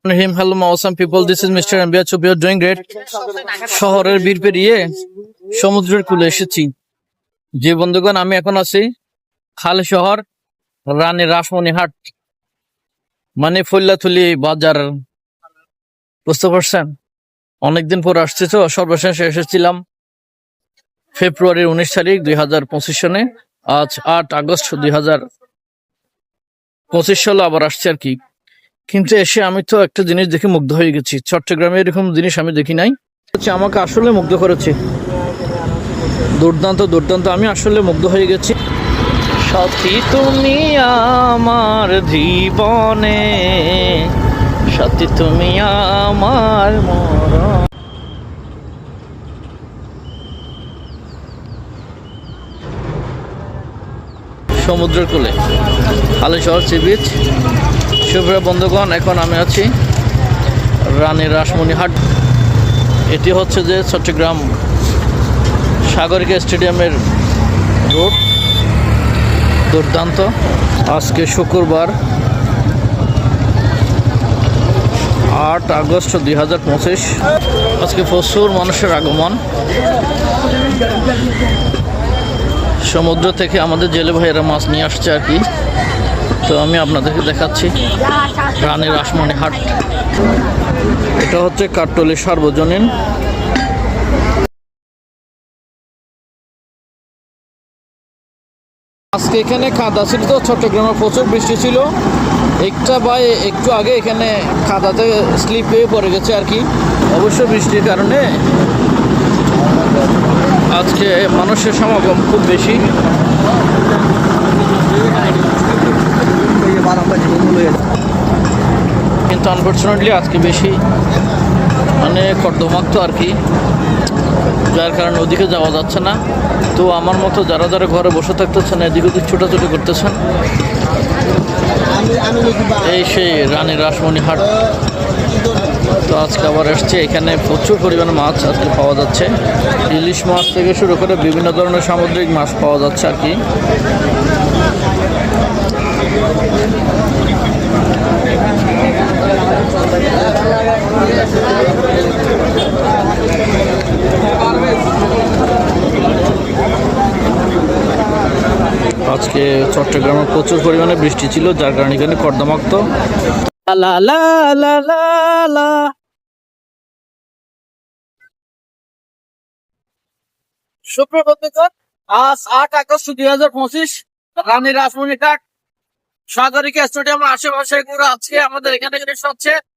Him, hello, my awesome people. This is Mr. Ambia Chup. You're doing great. শহরের বীর পেরিয়ে সমুদ্রের কূলে এসেছি। যে বন্ধুগণ, আমি এখন আছি খালে শহর রানী রাসমণিহাট, মানে ফুল্লাথুলি বাজার। বুঝতে পারছেন? অনেকদিন পর আসছি তো। সর্বশেষ এসেছিলাম ফেব্রুয়ারির 19 তারিখ 2025 সনে। আজ 8 আগস্ট 2025 সালে আবার আসছে আর কি। কিন্তু এসে আমি তো একটা জিনিস দেখে মুগ্ধ হয়ে গেছি। চট্টগ্রামে এরকম জিনিস আমি দেখি নাই। আমাকে আসলে মুগ্ধ করেছে। দুর্দান্ত দুর্দান্ত, আমি আসলে মুগ্ধ হয়ে গেছি। সাথী তুমি আমার জীবনে, সাথী তুমি আমার মরণ। সমুদ্রের কূলে খালে শহর সি বিচ। সুপ্রিয় বন্ধুগণ, এখন আমি আছি রানী রাসমণিহাট। এটি হচ্ছে যে চট্টগ্রাম সাগরিকা স্টেডিয়ামের রোড। দুর্দান্ত। আজকে শুক্রবার 8 আগস্ট 2025। আজকে প্রচুর মানুষের আগমন। সমুদ্র থেকে আমাদের জেলে ভাইয়েরা মাছ নিয়ে আসছে আর কি। তো আমি আপনাদেরকে দেখাচ্ছি রানী রাসমণিহাট। এটা হচ্ছে কাঠতলী সার্বজনীন। আজকে এখানে কাদা ছিল তো, চট্টগ্রামে প্রচুর বৃষ্টি ছিল। একটু আগে এখানে কাদাতে স্লিপ হয়ে পড়ে গেছে আর কি। অবশ্য বৃষ্টির কারণে আজকে মানুষের সমাগম খুব বেশি। কিন্তু আনফর্চুনেটলি আজকে বেশি মানে কর্দমাক্ত আর কি, যার কারণে ওদিকে যাওয়া যাচ্ছে না। তো আমার মতো যারা যারা ঘরে বসে থাকতেছেন, এদিক ওদিক ছোটাছুটি করতেছেন, এই সেই রানী রাসমণিহাট। তো আজকে আবার এসছে। এখানে প্রচুর পরিমাণে মাছ আজকে পাওয়া যাচ্ছে। ইলিশ মাছ থেকে শুরু করে বিভিন্ন ধরনের সামুদ্রিক মাছ পাওয়া যাচ্ছে আর কি। আজকে চট্টগ্রামে প্রচুর পরিমাণে বৃষ্টি ছিল, যার কারণে এখানে কর্দমাক্ত। সুপ্রভাত। আজ 8 আগস্ট 2025 রানী রাসমণিহাট সাগরিকা স্টেডিয়ামের আশেপাশে ঘুরে আজকে আমাদের এখানে জিনিস হচ্ছে